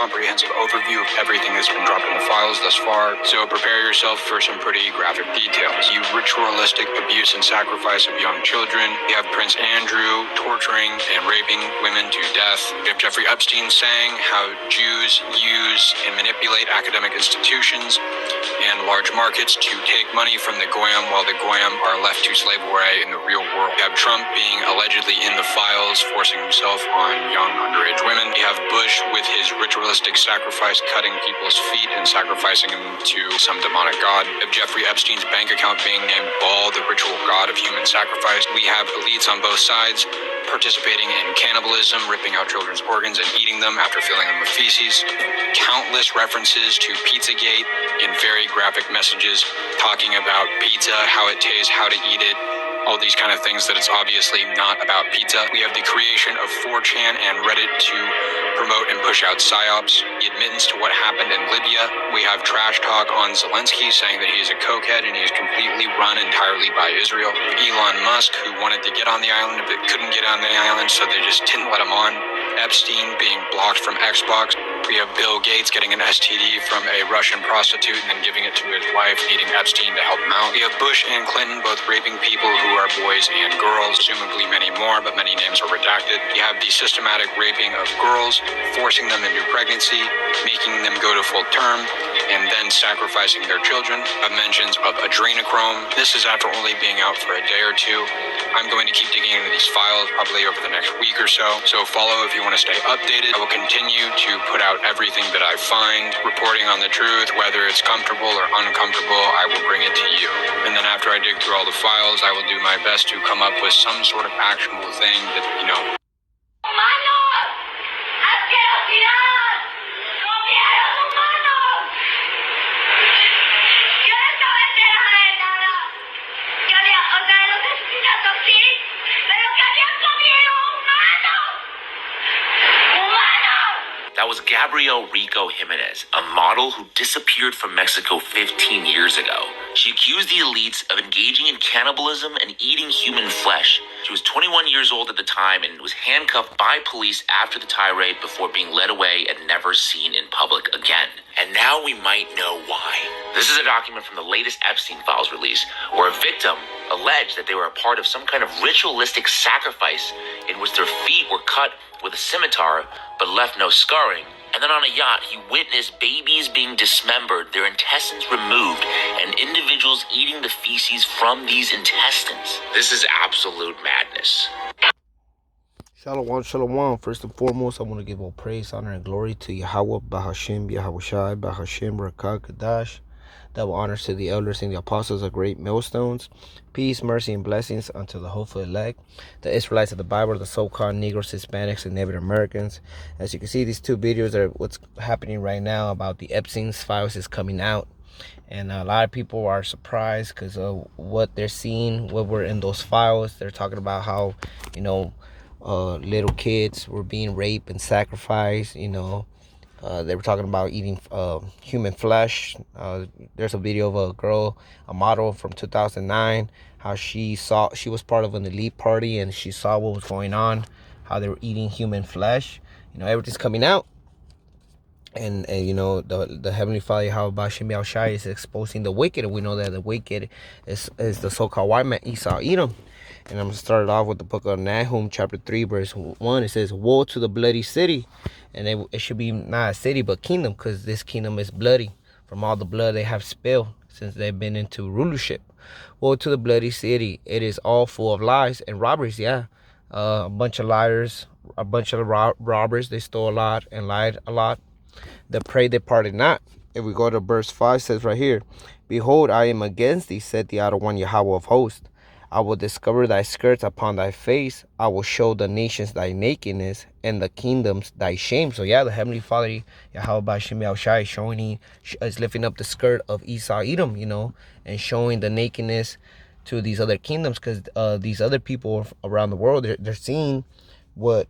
comprehensive overview of everything that's been dropped in the files thus far, so prepare yourself for some pretty graphic details. The ritualistic abuse and sacrifice of young children. You have Prince Andrew torturing and raping women to death. You have Jeffrey Epstein saying how Jews use and manipulate academic institutions and large markets to take money from the Goyim while the Goyim are left to slave away in the real world. You have Trump being allegedly in the files, forcing himself on young underage women. You have Bush with his ritualistic sacrifice, cutting people's feet and sacrificing them to some demonic god. You have Jeffrey Epstein's bank account being named Baal, the ritual god of human sacrifice. We have elites on both sides participating in cannibalism, ripping out children's organs and eating them after filling them with feces. Countless references to Pizzagate in very graphic messages talking about pizza, how it tastes, how to eat it, all these kind of things that it's obviously not about pizza. We have the creation of 4chan and Reddit to promote and push out psyops, the admittance to what happened in Libya. We have trash talk on Zelensky saying that he is a cokehead and he is completely run entirely by Israel. Elon Musk, who wanted to get on the island but couldn't get on the island, so they just didn't let him on. Epstein being blocked from Xbox. We have Bill Gates getting an STD from a Russian prostitute and then giving it to his wife, needing Epstein to help him out. We have Bush and Clinton both raping people who are boys and girls, presumably many more, but many names are redacted. You have the systematic raping of girls, forcing them into pregnancy, making them go to full term, and then sacrificing their children. Mentions of adrenochrome. This is after only being out for a day or two. I'm going to keep digging into these files probably over the next week or so. So follow if you want to stay updated. I will continue to put out everything that I find, reporting on the truth, whether it's comfortable or uncomfortable, I will bring it to you. And then after I dig through all the files, I will do my best to come up with some sort of actionable thing that, That was Gabrielle Rico Jimenez, a model who disappeared from Mexico 15 years ago. She accused the elites of engaging in cannibalism and eating human flesh. She was 21 years old at the time and was handcuffed by police after the tirade before being led away and never seen in public again. And now we might know why. This is a document from the latest Epstein Files release, where a victim alleged that they were a part of some kind of ritualistic sacrifice in which their feet were cut with a scimitar but left no scarring. And then on a yacht, he witnessed babies being dismembered, their intestines removed, and individuals eating the feces from these intestines. This is absolute madness. Shalom, shalom. First and foremost, I want to give all praise, honor, and glory to Yahweh, Bahashim, Yahushai, Bahashim, Rakah, Kadash. Double honors to the elders and the apostles of great millstones. Peace, mercy, and blessings unto the hopeful elect, the Israelites of the Bible, the so-called Negroes, Hispanics, and Native Americans. As you can see, these two videos are what's happening right now about the Epstein's files is coming out. And a lot of people are surprised because of what they're seeing, what were in those files. They're talking about how, little kids were being raped and sacrificed, they were talking about eating human flesh. There's a video of a girl, a model from 2009, how she was part of an elite party and she saw what was going on, how they were eating human flesh. Everything's coming out. And the Heavenly Father, how Bashim Yahushai is exposing the wicked. And we know that the wicked is the so-called white man, Esau, Edom. And I'm going to start it off with the book of Nahum, chapter 3, verse 1. It says, woe to the bloody city. And it should be not a city, but kingdom, because this kingdom is bloody from all the blood they have spilled since they've been into rulership. Woe to the bloody city. It is all full of lies and robberies, yeah. A bunch of liars, a bunch of robbers. They stole a lot and lied a lot. They prayed, they parted not. If we go to verse 5, it says right here, behold, I am against thee, said the outer one, Yahweh of hosts. I will discover thy skirts upon thy face. I will show the nations thy nakedness and the kingdoms thy shame. So yeah, the Heavenly Father, Yahweh Bashim Yahushai, showing is lifting up the skirt of Esau Edom, and showing the nakedness to these other kingdoms, because these other people around the world, they're seeing what,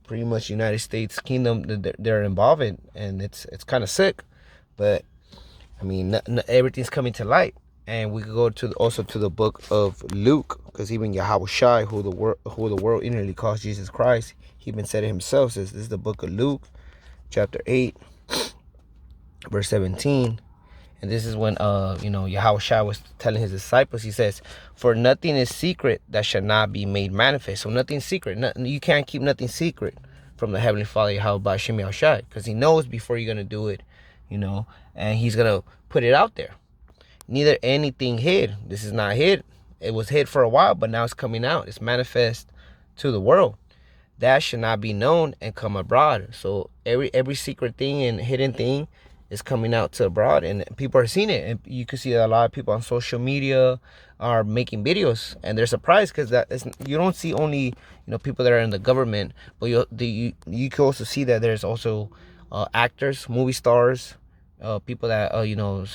pretty much United States kingdom they're involved in, and it's kind of sick. But I mean, everything's coming to light. And we could go also to the book of Luke, because even Yahweh Shai, who the world inwardly calls Jesus Christ, he even said it himself, says this is the book of Luke, chapter 8, verse 17. And this is when Yahushua was telling his disciples. He says, "For nothing is secret that shall not be made manifest." So nothing's secret. Nothing, you can't keep nothing secret from the Heavenly Father, Yahweh Shem Yahushua, because He knows before you're gonna do it, and He's gonna put it out there. Neither anything hid. This is not hid. It was hid for a while, but now it's coming out. It's manifest to the world. That should not be known and come abroad. So every secret thing and hidden thing is coming out to abroad, and people are seeing it. And you can see that a lot of people on social media are making videos, and they're surprised because you don't see only people that are in the government, but you can also see that there's also actors, movie stars, people that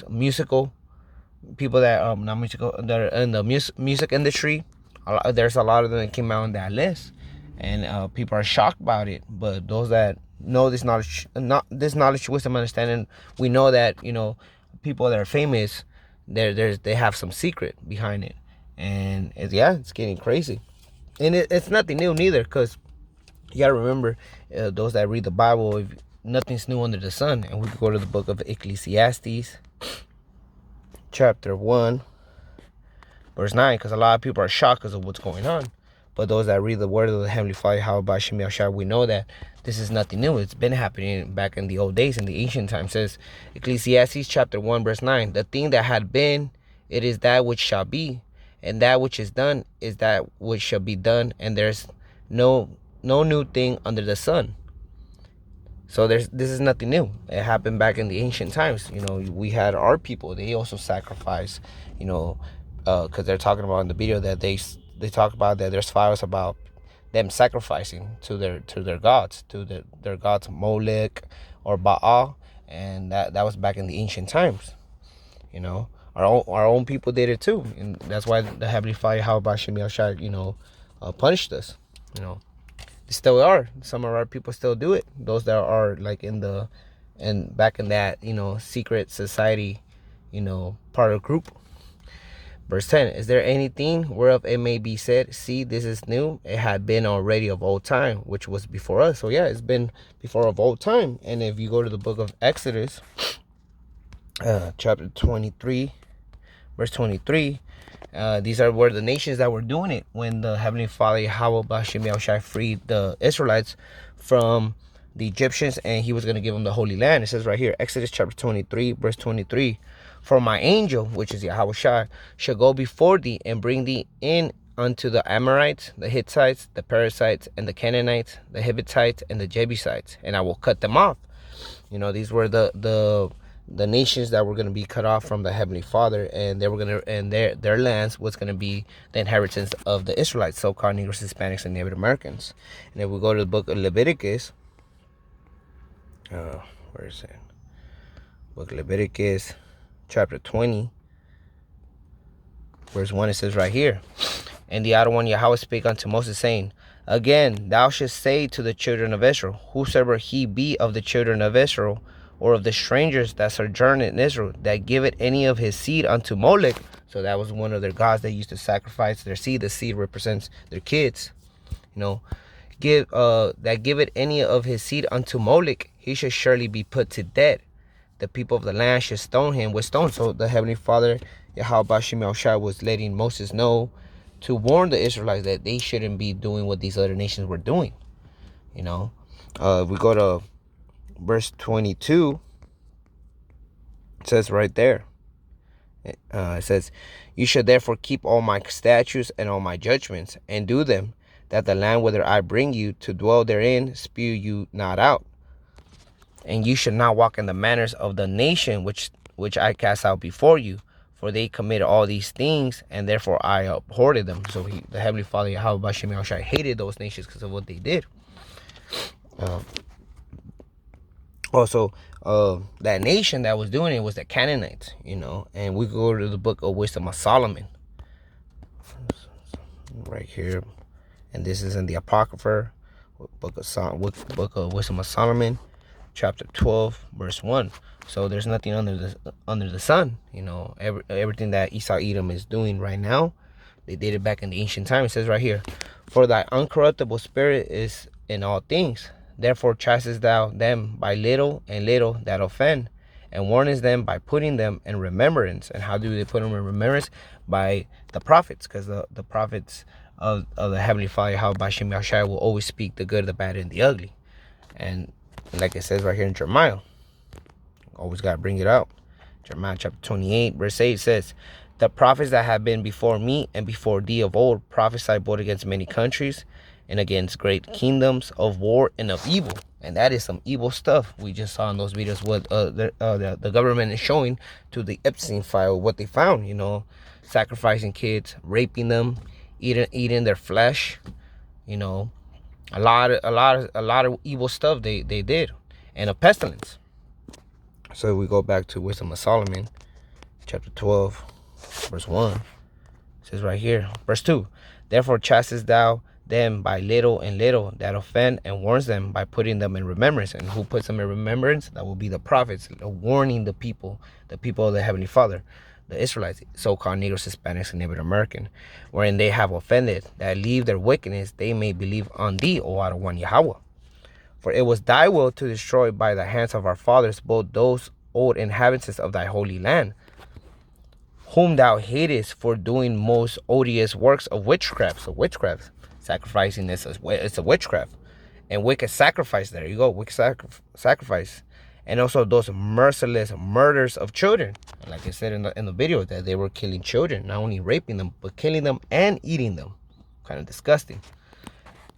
musical people that not musical, that are in the music industry. There's a lot of them that came out on that list, and people are shocked about it. But those that know this knowledge, wisdom, understanding, we know that people that are famous, they have some secret behind it, and it's getting crazy, and it's nothing new neither, because you gotta remember, those that read the Bible, nothing's new under the sun. And we could go to the book of Ecclesiastes, chapter 1, verse 9, because a lot of people are shocked because of what's going on. But those that read the word of the Heavenly Father, how by Shem Yahshua, we know that this is nothing new. It's been happening back in the old days, in the ancient times. It says Ecclesiastes chapter 1, verse 9, "The thing that had been, it is that which shall be, and that which is done is that which shall be done, and there's no new thing under the sun." So this is nothing new. It happened back in the ancient times. We had our people. They also sacrifice, because they're talking about in the video that they talk about that there's files about them sacrificing to their gods, to their gods Molech or Baal, and that was back in the ancient times. Our own people did it too, and that's why the Heavenly Father, how about Shem Yahshua, punished us. They still are. Some of our people still do it. Those that are like back in that secret society, part of the group. Verse 10, "Is there anything whereof it may be said, see, this is new? It had been already of old time, which was before us." So yeah, it's been before of old time. And if you go to the book of Exodus, chapter 23, verse 23, these are where the nations that were doing it when the Heavenly Father Yahweh Bashem Yahushai freed the Israelites from the Egyptians, and He was going to give them the Holy Land. It says right here, Exodus chapter 23, verse 23, "For my angel, which is Yahushai, shall go before thee and bring thee in unto the Amorites, the Hittites, the Perizzites, and the Canaanites, the Hivitites, and the Jebusites, and I will cut them off." These were the nations that were going to be cut off from the Heavenly Father, and they were going to, and their lands was going to be the inheritance of the Israelites, so-called Negroes, Hispanics, and Native Americans. And if we go to the book of Leviticus, where is it? Book of Leviticus, chapter 20, verse 1, it says right here, "And the other one, Yahweh spake unto Moses, saying, Again, thou shalt say to the children of Israel, whosoever he be of the children of Israel, or of the strangers that sojourn in Israel, that giveth any of his seed unto Molech." So that was one of their gods they used to sacrifice their seed. The seed represents their kids. That giveth any of his seed unto Molech, he shall surely be put to death. The people of the land should stone him with stones. So the Heavenly Father, Yahweh Bashem Yahushua, was letting Moses know to warn the Israelites that they shouldn't be doing what these other nations were doing. We go to verse 22. It says right there, it says, "You shall therefore keep all my statutes and all my judgments, and do them, that the land whither I bring you to dwell therein spew you not out. And you should not walk in the manners of the nation which I cast out before you, for they committed all these things, and therefore I abhorred them." So the Heavenly Father, Yahweh Bashem Yahushua, hated those nations because of what they did. Also, that nation that was doing it was the Canaanites, and we go to the book of Wisdom of Solomon, right here, and this is in the Apocrypha, book of Wisdom of Solomon, chapter 12, verse 1. So there's nothing under the sun. Everything that Esau Edom is doing right now, they did it back in the ancient time. It says right here, "For thy uncorruptible spirit is in all things, Therefore chastest thou them by little and little that offend, and warnest them by putting them in remembrance. And how do they put them in remembrance? By the prophets, because the prophets of the Heavenly Father, how Bashem Yahshai, will always speak the good, the bad, and the ugly. And like it says right here in Jeremiah, always got to bring it out. Jeremiah chapter 28, verse 8 says, the prophets that have been before me and before thee of old prophesied both against many countries and against great kingdoms of war and of evil. And that is some evil stuff. We just saw in those videos what the government is showing to the Epstein file, what they found, you know, sacrificing kids, raping them, eating their flesh, you know, a lot of evil stuff they did, and a pestilence. So we go back to Wisdom of Solomon, chapter 12, verse 1. It says right here, verse 2, therefore chastest thou them by little and little that offend, and warns them by putting them in remembrance. And who puts them in remembrance? That will be the prophets, warning the people of the Heavenly Father, the Israelites, so-called Negroes, Hispanics, and Native American, wherein they have offended, that leave their wickedness, they may believe on thee, O Adonai Yahweh. For it was thy will to destroy by the hands of our fathers both those old inhabitants of thy holy land, whom thou hatest for doing most odious works of witchcraft. So witchcraft, sacrificing this, it's a witchcraft. And wicked sacrifice, there you go, wicked sacrifice. And also those merciless murders of children. And like I said in the video, that they were killing children, not only raping them, but killing them and eating them. Kind of disgusting.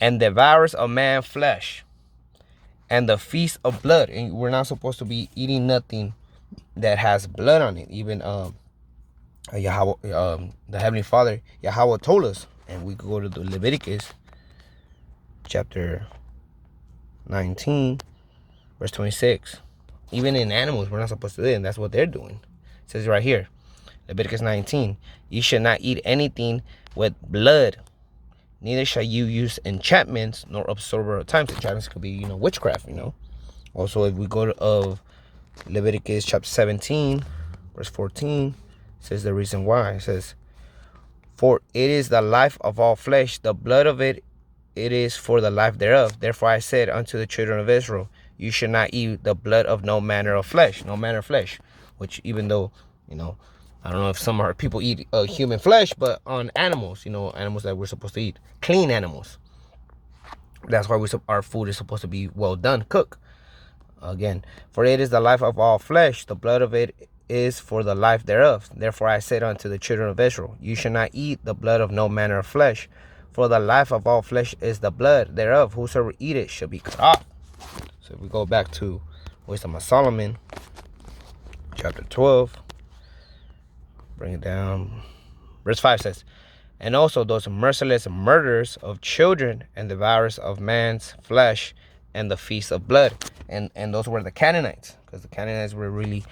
And devours of man flesh. And the feast of blood. And we're not supposed to be eating nothing that has blood on it. Even Yahweh, the Heavenly Father, Yahweh told us. And we could go to the Leviticus chapter 19, verse 26. Even in animals, we're not supposed to do it, and that's what they're doing. It says right here, Leviticus 19, you should not eat anything with blood, neither shall you use enchantments nor observer of times. Enchantments could be, you know, witchcraft, you know. Also, if we go to Leviticus chapter 17, verse 14, says the reason why. It says, for it is the life of all flesh, the blood of it is for the life thereof. Therefore I said unto the children of Israel, you should not eat the blood of no manner of flesh. No manner of flesh. Which even though, you know, I don't know if some people eat human flesh, but on animals, you know, animals that we're supposed to eat. Clean animals. That's why our food is supposed to be well done, cooked. Again, for it is the life of all flesh, the blood of it is for the life thereof. Therefore I said unto the children of Israel, you should not eat the blood of no manner of flesh, for the life of all flesh is the blood thereof. Whosoever eat it shall be cut off. So if we go back to Wisdom of Solomon, chapter 12, bring it down. Verse 5 says, and also those merciless murderers of children and devourers of man's flesh and the feast of blood. And those were the Canaanites, because the Canaanites were really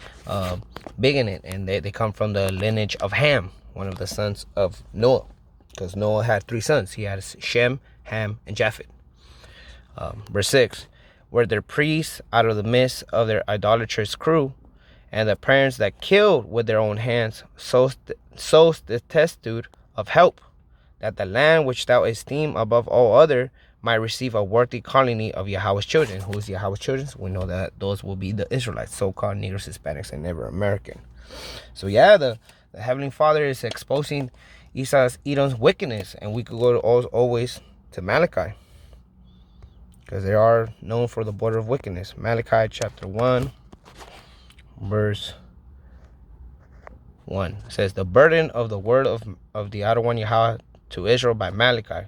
big in it. And they come from the lineage of Ham, one of the sons of Noah. Because Noah had 3 sons. He had Shem, Ham, and Japheth. Verse 6, were their priests out of the midst of their idolatrous crew, and the parents that killed with their own hands, so destitute of help, that the land which thou esteem above all other might receive a worthy colony of Yahweh's children. Who is Yahweh's children? We know that those will be the Israelites, so-called Negroes, Hispanics, and Native American. So yeah, the Heavenly Father is exposing Edom's wickedness, and we could go to always to Malachi, because they are known for the border of wickedness. Malachi chapter 1, verse 1 says, the burden of the word of the Adonai Yahweh to Israel by Malachi.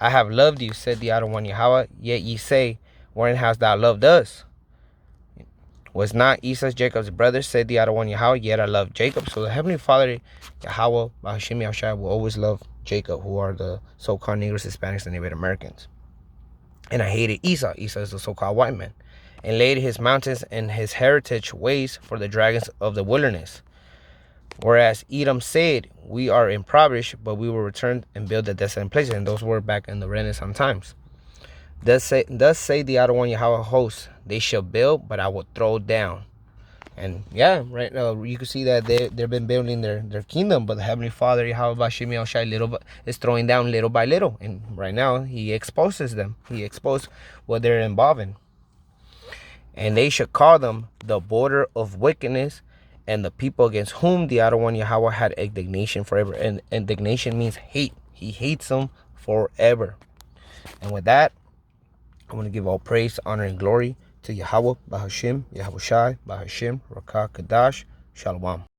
I have loved you, said the Adonai Yahweh, yet ye say, wherein hast thou loved us? Was not Esau Jacob's brother, said the Adonai Yahweh, yet I love Jacob. So the Heavenly Father, Yahweh, Bahashim Yahushua, will always love Jacob, who are the so-called Negroes, Hispanics, and Native Americans. And I hated Esau. Esau is the so-called white man. And laid his mountains and his heritage waste for the dragons of the wilderness. Whereas Edom said, we are impoverished, but we will return and build the desolate places. And those were back in the Renaissance times. Thus say the Adonai Yahweh hosts, they shall build, but I will throw down. And yeah, right now you can see that they've been building their kingdom, but the Heavenly Father Yahweh Bashim Yahushai is throwing down little by little, and right now He exposes them. He exposed what they're involved in, and they should call them the border of wickedness, and the people against whom the other one Yahweh had indignation forever. And indignation means hate. He hates them forever. And with that, I want to give all praise, honor, and glory to Yahweh, Bahashim, Yahushai, Bahashim, Rakah, Kadash, Shalom.